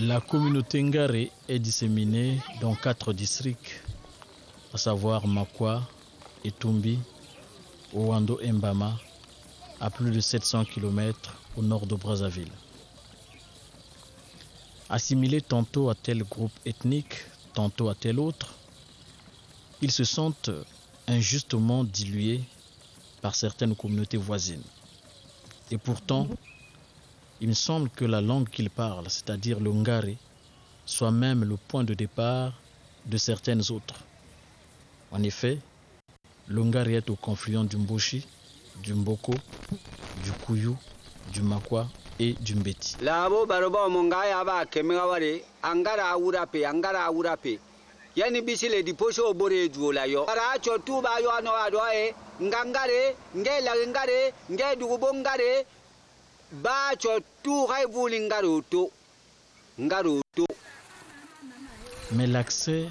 La communauté Ngare est disséminée dans 4 districts, à savoir Makwa, Etumbi, Owando et Mbama, à plus de 700 km au nord de Brazzaville. Assimilés tantôt à tel groupe ethnique, tantôt à tel autre, ils se sentent injustement dilués par certaines communautés voisines. Et pourtant, il me semble que la langue qu'ils parlent, c'est-à-dire le Ngare, soit même le point de départ de certaines autres. En effet, le Ngare est au confluent du Mboshi, du Mboko, du Kuyu, du Makwa et du Mbeti. Labo baroba mongaya ba kemeware angara urape yani bisile diposho bore juola yo ara chotu ba yo ano adoe ngangare ngela ngare ngedu bongare ba chotu haibuli ngaruto. Mais l'accès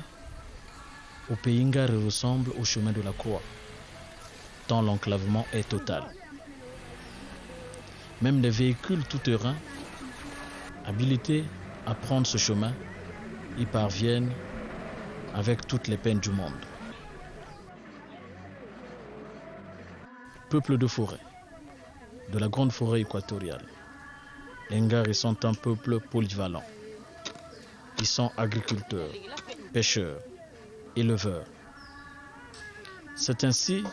au pays Ngare ressemble au chemin de la croix, tant l'enclavement est total. Même les véhicules tout-terrain habilités à prendre ce chemin y parviennent avec toutes les peines du monde. Peuple de forêt, de la grande forêt équatoriale, les Ngare sont un peuple polyvalent. Ils sont agriculteurs, pêcheurs, éleveurs. C'est ainsi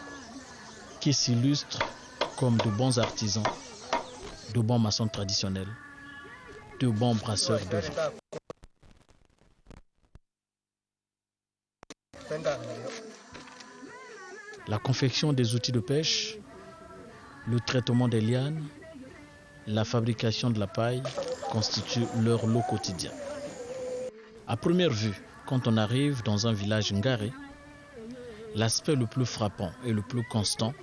qu'ils s'illustrent comme de bons artisans, de bons maçons traditionnels, de bons brasseurs de vin. La confection des outils de pêche, le traitement des lianes, la fabrication de la paille constituent leur lot quotidien. À première vue, quand on arrive dans un village Ngare, l'aspect le plus frappant et le plus constant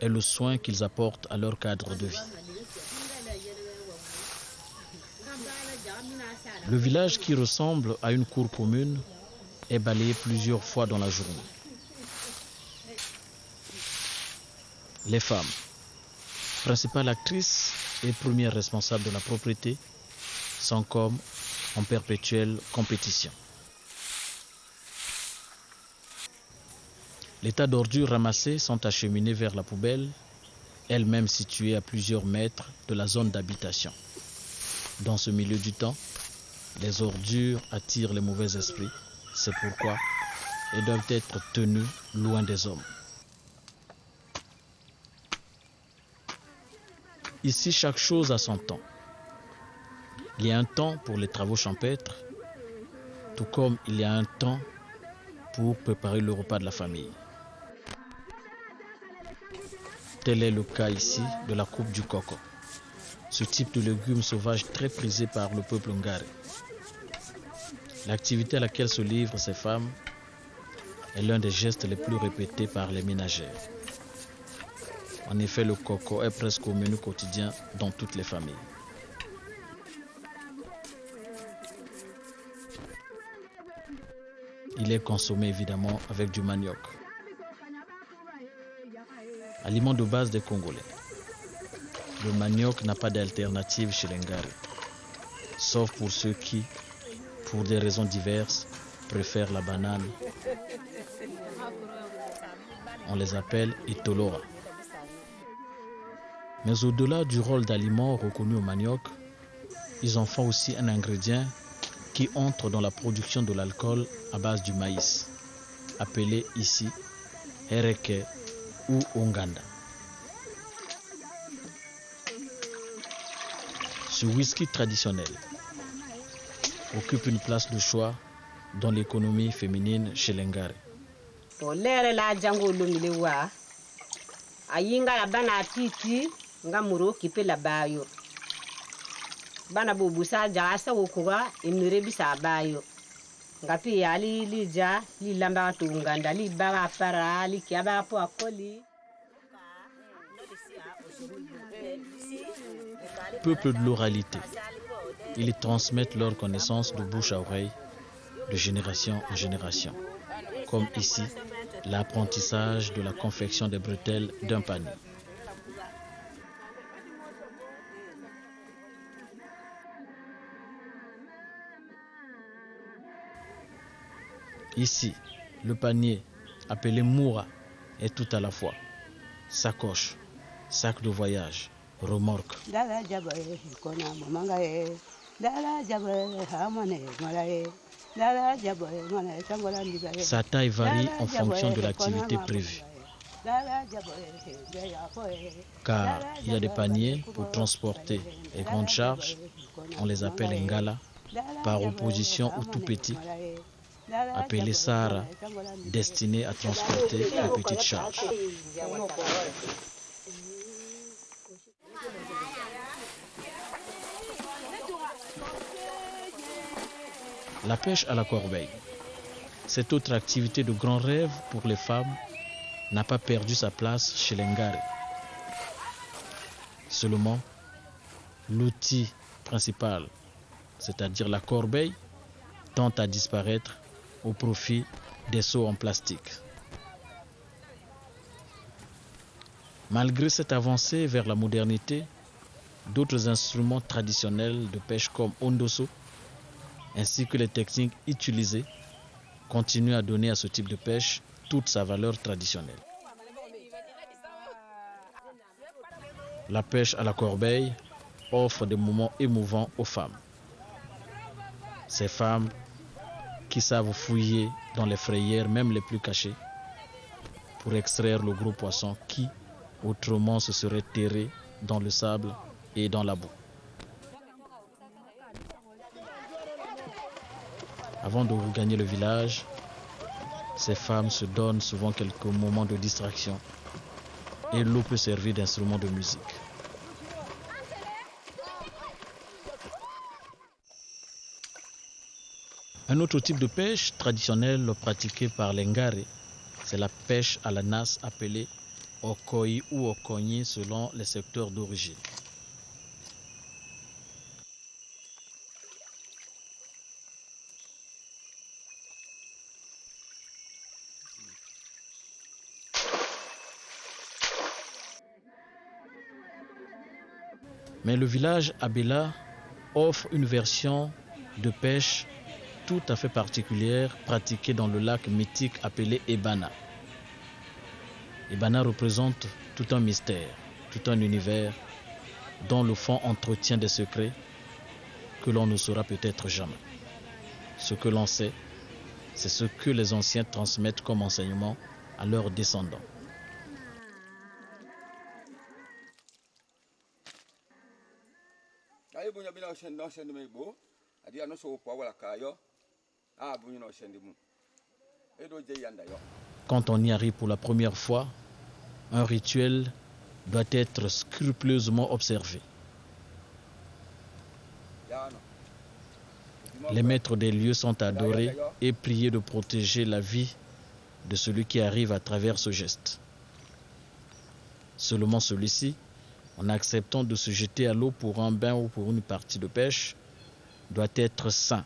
est le soin qu'ils apportent à leur cadre de vie. Le village, qui ressemble à une cour commune, est balayé plusieurs fois dans la journée. Les femmes, principales actrices et premières responsables de la propriété, sont comme en perpétuelle compétition. Les tas d'ordures ramassées sont acheminés vers la poubelle, elle-même située à plusieurs mètres de la zone d'habitation. Dans ce milieu du temps, les ordures attirent les mauvais esprits. C'est pourquoi elles doivent être tenues loin des hommes. Ici, chaque chose a son temps. Il y a un temps pour les travaux champêtres, tout comme il y a un temps pour préparer le repas de la famille. Tel est le cas ici de la coupe du coco, ce type de légume sauvage très prisé par le peuple Ngare. L'activité à laquelle se livrent ces femmes est l'un des gestes les plus répétés par les ménagères. En effet, le coco est presque au menu quotidien dans toutes les familles. Il est consommé évidemment avec du manioc, aliment de base des Congolais. Le manioc n'a pas d'alternative chez les Ngare, sauf pour ceux qui, pour des raisons diverses, préfèrent la banane. On les appelle Itolora. Mais au-delà du rôle d'aliment reconnu au manioc, ils en font aussi un ingrédient qui entre dans la production de l'alcool à base du maïs, appelé ici Hereke ou Onganda. Ce whisky traditionnel occupe une place de choix dans l'économie féminine chez les Ngare. Bana bobusa jasa okuga imire bisa bayo ngapi ali lija li lamba to nganda li baga para li kiaba po akoli. Peuple de l'oralité, ils transmettent leurs connaissances de bouche à oreille, de génération en génération, comme ici l'apprentissage de la confection des bretelles d'un panier. Ici, le panier, appelé moura, est tout à la fois. Sacoche, sac de voyage, remorque. Sa taille varie en fonction de l'activité prévue. Car il y a des paniers pour transporter les grandes charges, on les appelle ngala, par opposition aux tout petits, appelés Sahara, destinés à transporter les petites charges. La pêche à la corbeille, cette autre activité de grand rêve pour les femmes, n'a pas perdu sa place chez les Ngare. Seulement, l'outil principal, c'est-à-dire la corbeille, tend à disparaître au profit des seaux en plastique. Malgré cette avancée vers la modernité, d'autres instruments traditionnels de pêche comme Ondoso, ainsi que les techniques utilisées, continuent à donner à ce type de pêche toute sa valeur traditionnelle. La pêche à la corbeille offre des moments émouvants aux femmes. Ces femmes qui savent fouiller dans les frayères, même les plus cachées, pour extraire le gros poisson qui, autrement, se serait terré dans le sable et dans la boue. Avant de regagner le village, ces femmes se donnent souvent quelques moments de distraction et l'eau peut servir d'instrument de musique. Un autre type de pêche traditionnelle pratiquée par les Ngare, c'est la pêche à la nasse appelée Okoi ou Okonyi selon les secteurs d'origine. Mais le village Abela offre une version de pêche tout à fait particulière pratiquée dans le lac mythique appelé Ebana. Ebana représente tout un mystère, tout un univers dont le fond entretient des secrets que l'on ne saura peut-être jamais. Ce que l'on sait, c'est ce que les anciens transmettent comme enseignement à leurs descendants. Quand on y arrive pour la première fois, un rituel doit être scrupuleusement observé. Les maîtres des lieux sont adorés et priés de protéger la vie de celui qui arrive à travers ce geste. Seulement celui-ci, en acceptant de se jeter à l'eau pour un bain ou pour une partie de pêche, doit être sain.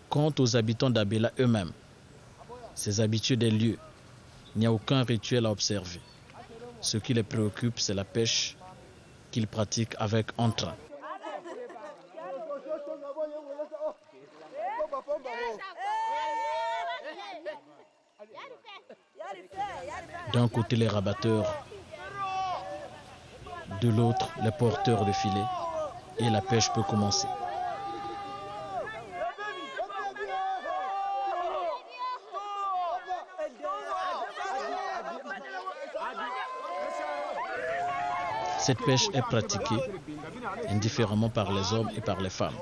Quant aux habitants d'Abela eux-mêmes, ces habitués des lieux, il n'y a aucun rituel à observer. Ce qui les préoccupe, c'est la pêche qu'ils pratiquent avec entrain. D'un côté les rabatteurs, de l'autre les porteurs de filets, et la pêche peut commencer. Cette pêche est pratiquée indifféremment par les hommes et par les femmes.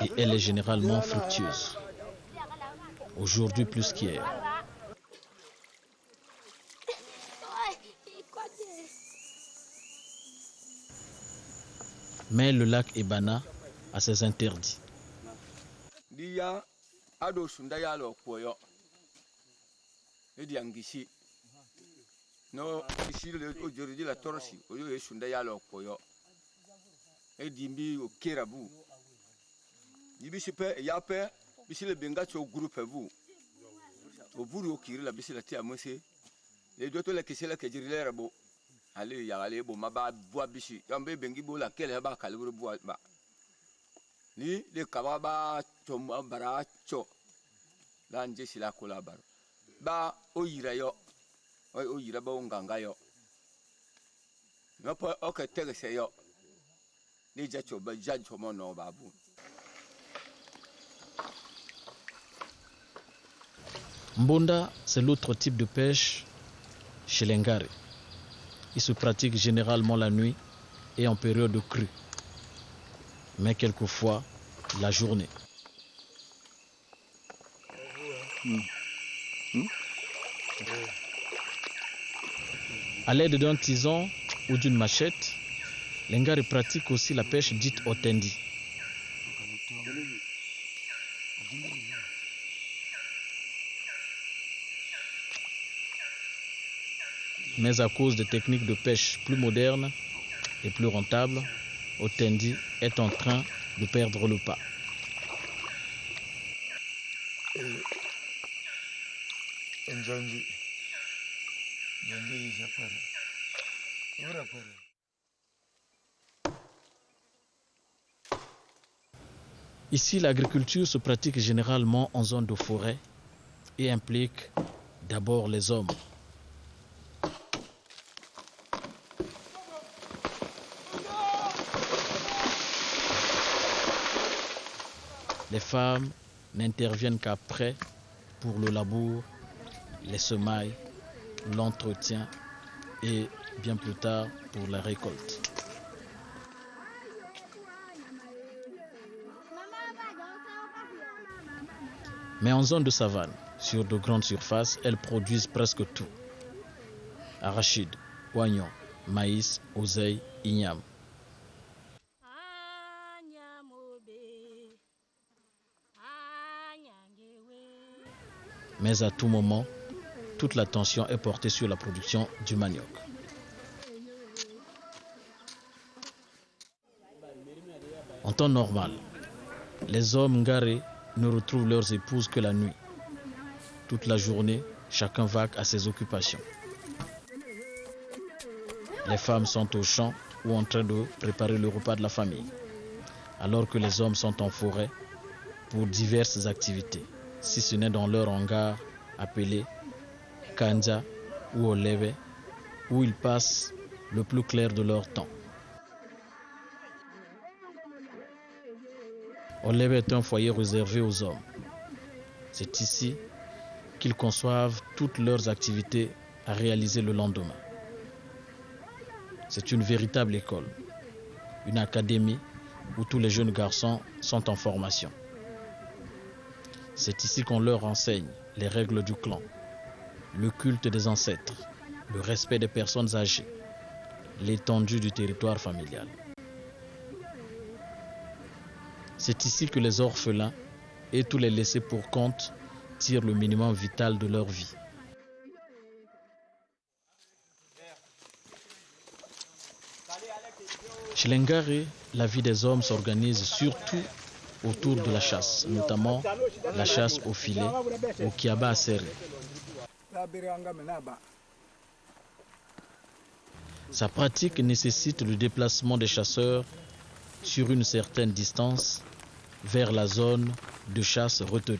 Et elle est généralement fructueuse. Aujourd'hui plus qu'hier. Mais le lac Ebana a ses interdits. Non, ici, aujourd'hui, la torche, au lieu de Sundaya, l'Okoyo, et Dimbi au Kerabu. Il y a pas, ici le Benga, au groupe, vous. Au bout du Kiri, la Bissi la Tia Mosé, les deux la Kissela que j'ai l'air beau. Allez, il y a allé, bon, ma bas, bois Bissi, Yambe Bengibo, laquelle est bas, calibre bois bas. Ni les Kababa, Choma Baracho, l'Ange, la Colabar. Ba, o Irayo. O yira ba nganga yo no po o ka tege se yo ni jacho ba jancho mo no babu. Mbonda, c'est l'autre type de pêche chez les Ngare. Il se pratique généralement la nuit et en période de crue, mais quelquefois la journée. À l'aide d'un tison ou d'une machette, les Ngare pratiquent aussi la pêche dite otendi. Mais à cause de techniques de pêche plus modernes et plus rentables, otendi est en train de perdre le pas. Ici, l'agriculture se pratique généralement en zone de forêt et implique d'abord les hommes. Les femmes n'interviennent qu'après pour le labour, les semailles, l'entretien et bien plus tard pour la récolte. Mais en zone de savane, sur de grandes surfaces, elles produisent presque tout. Arachide, oignon, maïs, oseille, igname. Mais à tout moment, toute l'attention est portée sur la production du manioc. En temps normal, les hommes Ngare ne retrouvent leurs épouses que la nuit. Toute la journée, chacun vaque à ses occupations. Les femmes sont au champ ou en train de préparer le repas de la famille, alors que les hommes sont en forêt pour diverses activités, si ce n'est dans leur hangar appelé Kanja ou Oleve, où ils passent le plus clair de leur temps. Oleve est un foyer réservé aux hommes. C'est ici qu'ils conçoivent toutes leurs activités à réaliser le lendemain. C'est une véritable école, une académie où tous les jeunes garçons sont en formation. C'est ici qu'on leur enseigne les règles du clan, le culte des ancêtres, le respect des personnes âgées, l'étendue du territoire familial. C'est ici que les orphelins et tous les laissés pour compte tirent le minimum vital de leur vie. Chez les Ngare, la vie des hommes s'organise surtout autour de la chasse, notamment la chasse au filet, au kiaba à serrer. Sa pratique nécessite le déplacement des chasseurs sur une certaine distance vers la zone de chasse retenue.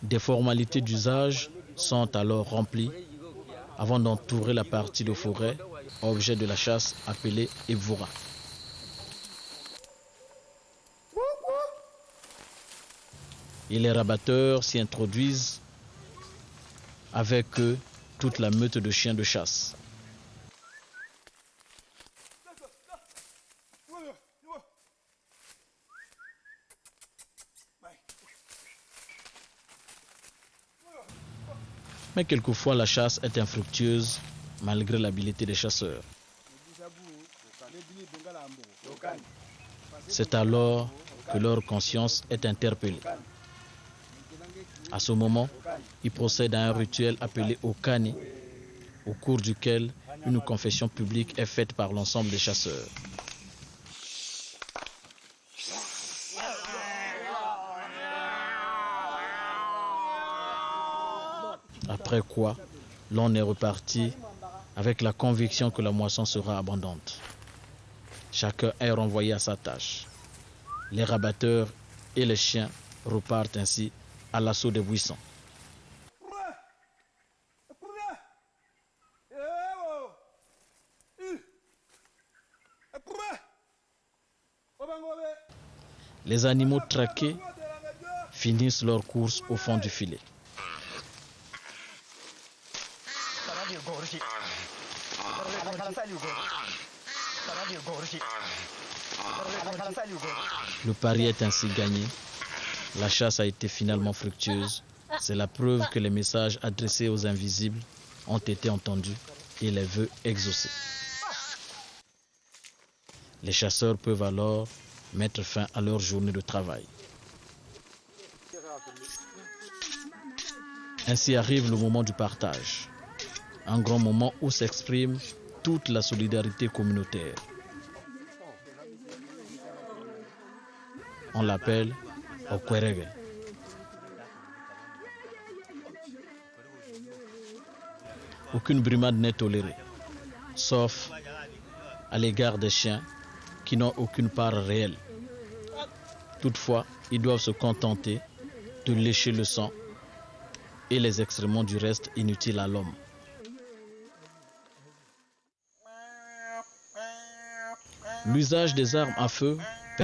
Des formalités d'usage sont alors remplies avant d'entourer la partie de forêt, objet de la chasse appelée Evura. Et les rabatteurs s'y introduisent avec eux toute la meute de chiens de chasse. Mais quelquefois la chasse est infructueuse malgré l'habileté des chasseurs. C'est alors que leur conscience est interpellée. À ce moment, il procède à un rituel appelé Okani, au cours duquel une confession publique est faite par l'ensemble des chasseurs. Après quoi, l'on est reparti avec la conviction que la moisson sera abondante. Chacun est renvoyé à sa tâche. Les rabatteurs et les chiens repartent ainsi à l'assaut des buissons. Les animaux traqués finissent leur course au fond du filet. Le pari est ainsi gagné. La chasse a été finalement fructueuse. C'est la preuve que les messages adressés aux invisibles ont été entendus et les vœux exaucés. Les chasseurs peuvent alors mettre fin à leur journée de travail. Ainsi arrive le moment du partage, un grand moment où s'exprime toute la solidarité communautaire. On l'appelle Okwerege. Aucune brimade n'est tolérée, sauf à l'égard des chiens qui n'ont aucune part réelle. Toutefois, ils doivent se contenter de lécher le sang et les excréments du reste inutile à l'homme. L'usage des armes à feu